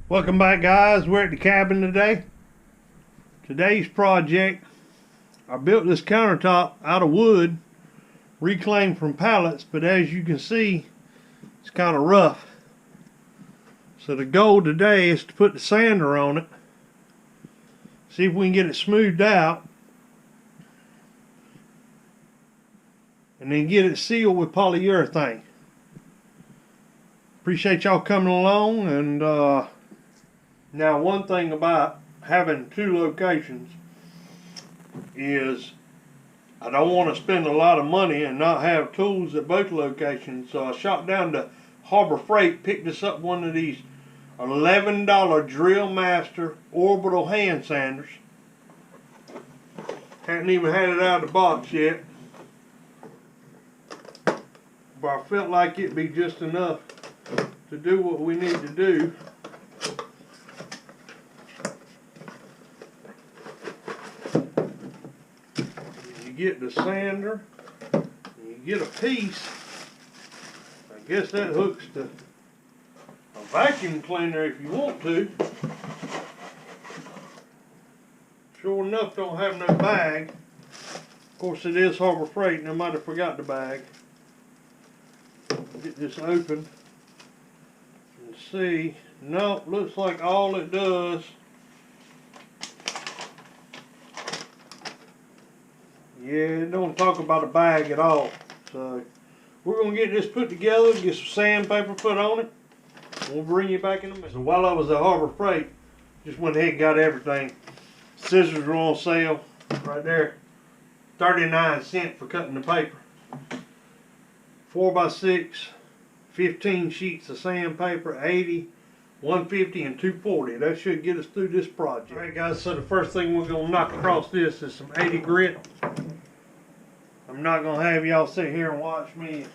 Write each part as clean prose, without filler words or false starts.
Welcome back, guys. We're at the cabin today. Today's project, I built this countertop out of wood, reclaimed from pallets, but as you can see, it's kind of rough. So the goal today is to put the sander on it, see if we can get it smoothed out, and then get it sealed with polyurethane. Appreciate y'all coming along. And now, one thing about having two locations is I don't want to spend a lot of money and not have tools at both locations. So I shot down to Harbor Freight, picked us up one of these $11 Drill Master orbital hand sanders. Hadn't even had it out of the box yet, but I felt like it'd be just enough to do what we need to do. You get the sander, you get a piece. I guess that hooks to a vacuum cleaner if you want to. Sure enough, don't have no bag. Of course, it is Harbor Freight, and I might have forgot the bag. Get this open and see. No, looks like all it does, yeah, it don't talk about a bag at all. So we're gonna get this put together, get some sandpaper put on it, and we'll bring you back in a minute. So while I was at Harbor Freight, just went ahead and got everything. Scissors were on sale right there, 39 cents for cutting the paper. 4x6, 15 sheets of sandpaper, 80, 150, and 240. That should get us through this project. Alright guys, so the first thing we're going to knock across this is some 80 grit. I'm not going to have y'all sit here and watch me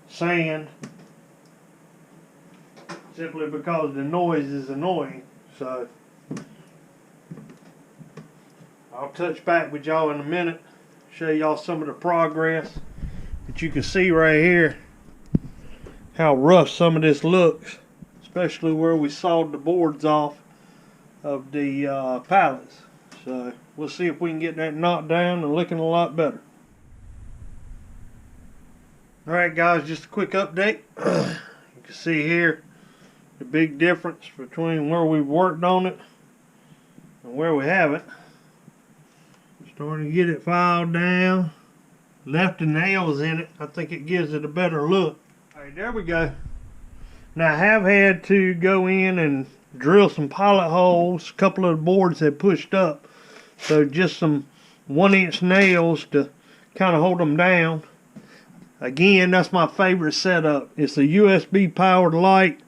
sand, simply because the noise is annoying. So I'll touch back with y'all in a minute, show y'all some of the progress. But you can see right here how rough some of this looks, especially where we sawed the boards off of the pallets. So we'll see if we can get that knocked down and looking a lot better. Alright guys, just a quick update. You can see here the big difference between where we've worked on it and where we haven't. Starting to get it filed down. Left the nails in it. I think it gives it a better look. Alright, there we go. Now I have had to go in and drill some pilot holes. A couple of the boards had pushed up, so just some 1-inch nails to kind of hold them down. Again, that's my favorite setup. It's a USB powered light,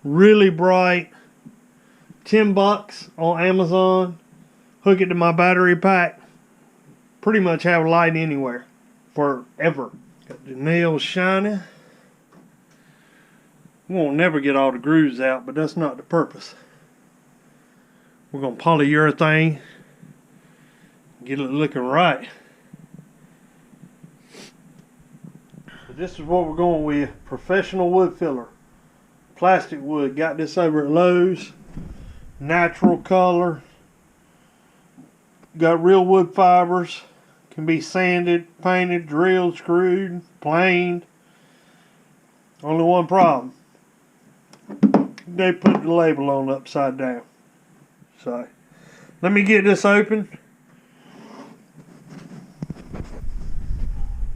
really bright. $10 on Amazon. Hook it to my battery pack. Pretty much have light anywhere forever. Got the nails shining. We won't never get all the grooves out, but that's not the purpose. We're going to polyurethane, get it looking right. So this is what we're going with. Professional wood filler. Plastic wood. Got this over at Lowe's. Natural color. Got real wood fibers. Can be sanded, painted, drilled, screwed, planed. Only one problem. They put the label on upside down. So let me get this open.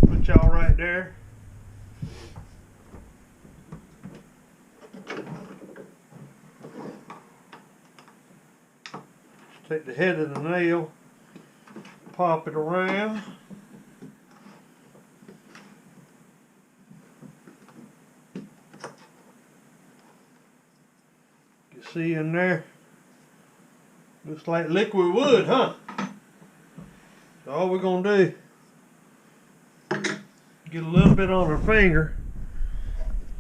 Put y'all right there. Just take the head of the nail, pop it around. You see in there, looks like liquid wood, huh? So all we're gonna do, get a little bit on our finger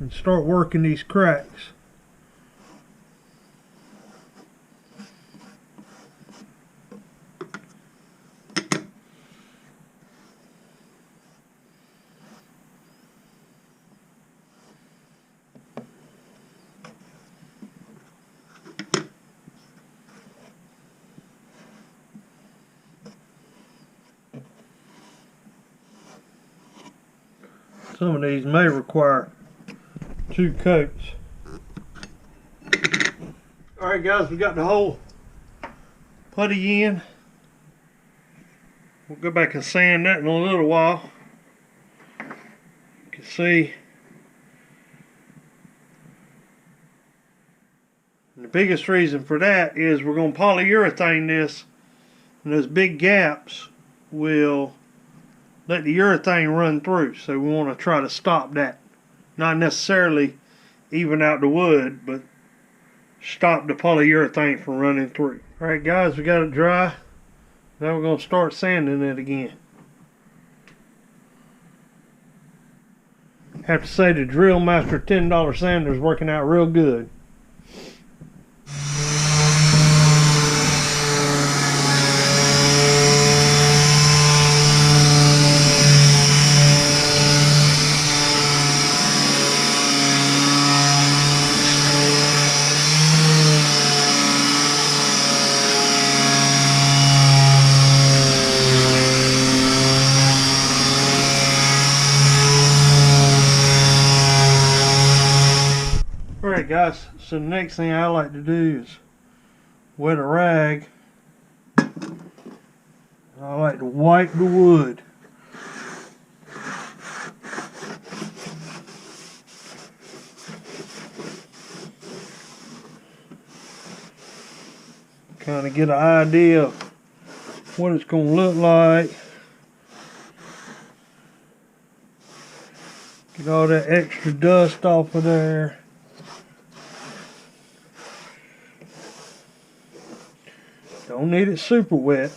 and start working these cracks. Some of these may require 2 coats. Alright guys, we got the whole putty in. We'll go back and sand that in a little while. You can see. And the biggest reason for that is we're going to polyurethane this, and those big gaps will let the urethane run through. So we want to try to stop that. Not necessarily even out the wood, but stop the polyurethane from running through. Alright guys, we got it dry. Now we're going to start sanding it again. Have to say the Drill Master $10 sander is working out real good. Alright guys, so the next thing I like to do is wet a rag. I like to wipe the wood. Kind of get an idea of what it's going to look like. Get all that extra dust off of there. Don't need it super wet.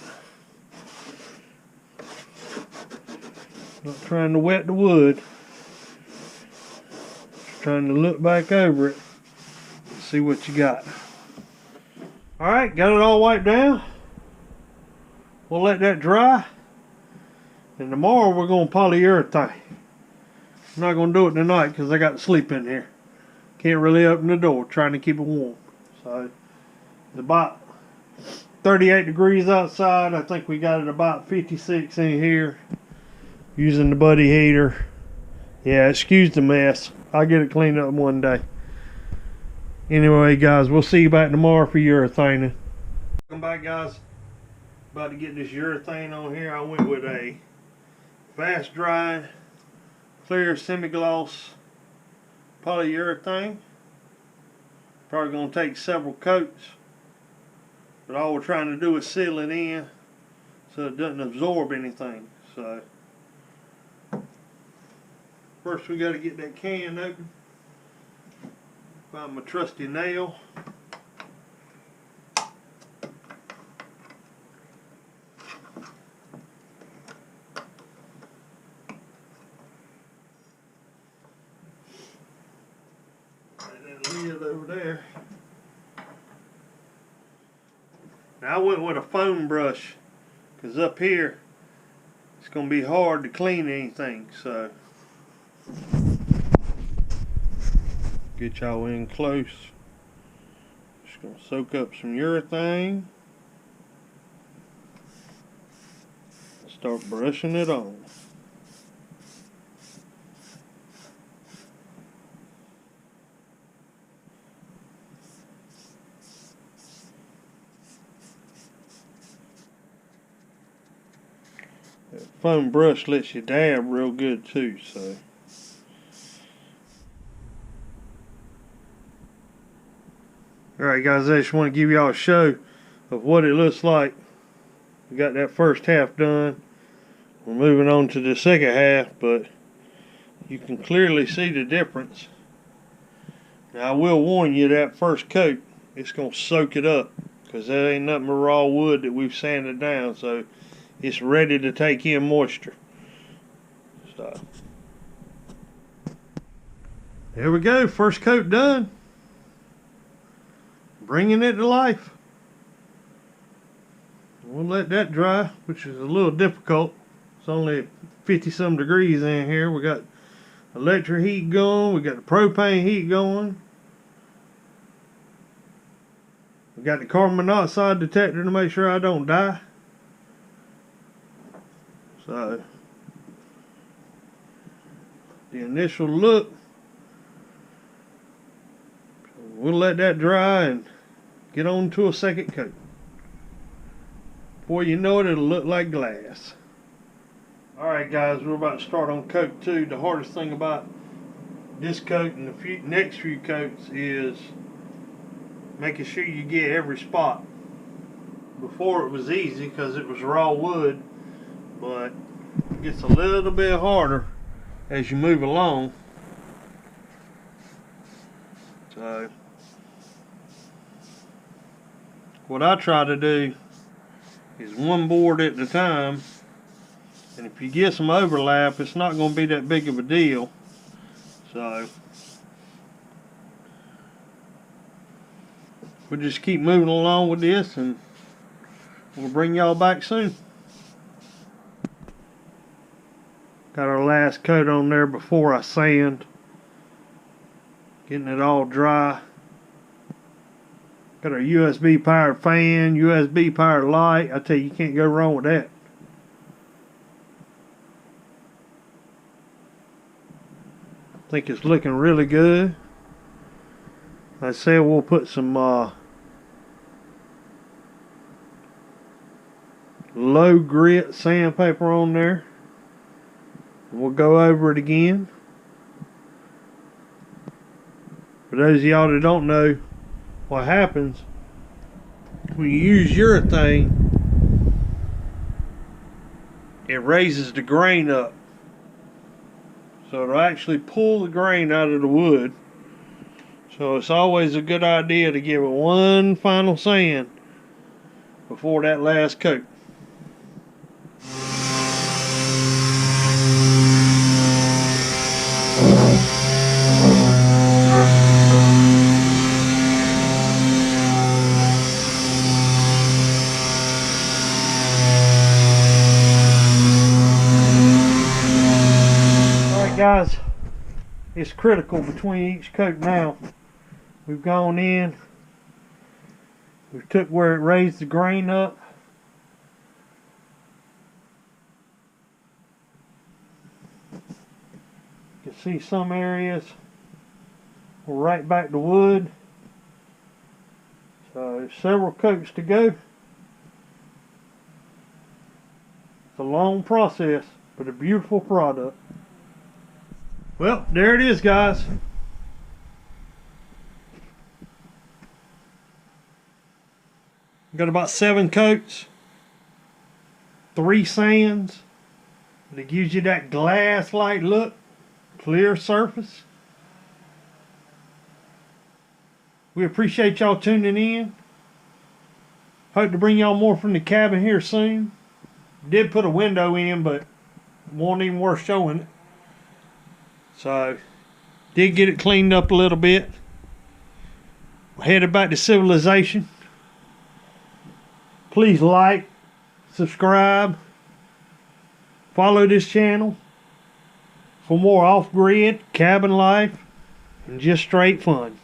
Not trying to wet the wood. Just trying to look back over it and see what you got. Alright, got it all wiped down. We'll let that dry. And tomorrow we're going to polyurethane. I'm not going to do it tonight because I got to sleep in here. Can't really open the door, trying to keep it warm. So, it's about 38 degrees outside. I think we got it about 56 in here. Using the buddy heater. Yeah, excuse the mess. I'll get it cleaned up one day. Anyway, guys, we'll see you back tomorrow for urethaning. Welcome back, guys. About to get this urethane on here. I went with a fast drying, clear semi-gloss polyurethane. Probably going to take several coats. But all we're trying to do is seal it in so it doesn't absorb anything. So first we got to get that can open. Find my trusty nail. Put that lid over there. Now I went with a foam brush because up here it's going to be hard to clean anything, so get y'all in close. Just going to soak up some urethane. Start brushing it on. That foam brush lets you dab real good too, so. Alright guys, I just want to give y'all a show of what it looks like. We got that first half done. We're moving on to the second half, but you can clearly see the difference. Now I will warn you, that first coat, it's going to soak it up, because that ain't nothing but raw wood that we've sanded down, so it's ready to take in moisture. So there we go, first coat done. Bringing it to life. We'll let that dry, which is a little difficult. It's only 50 some degrees in here. We got electric heat going, we got the propane heat going. We got the carbon monoxide detector to make sure I don't die. So the initial look. We'll let that dry and get on to a second coat. Before you know it, it'll look like glass. Alright guys, we're about to start on coat 2. The hardest thing about this coat and the next few coats is making sure you get every spot. Before it was easy because it was raw wood, but it gets a little bit harder as you move along. So what I try to do is one board at a time, and if you get some overlap, it's not going to be that big of a deal. So we'll just keep moving along with this, and we'll bring y'all back soon. Got our last coat on there before I sand. Getting it all dry. Got our USB powered fan, USB powered light. I tell you, you can't go wrong with that. I think it's looking really good. Like I said, we'll put some low grit sandpaper on there. We'll go over it again. For those of y'all that don't know what happens when you use urethane, it raises the grain up. So it'll actually pull the grain out of the wood. So it's always a good idea to give it one final sand before that last coat. Guys, it's critical between each coat now. We've gone in, we've took where it raised the grain up. You can see some areas we're right back to wood. So there's several coats to go. It's a long process, but a beautiful product. Well, there it is, guys. Got about 7 coats, 3 sands. That gives you that glass-like look, clear surface. We appreciate y'all tuning in. Hope to bring y'all more from the cabin here soon. Did put a window in, but it wasn't even worth showing it. So, did get it cleaned up a little bit. We're headed back to civilization. Please like, subscribe, follow this channel for more off-grid, cabin life, and just straight fun.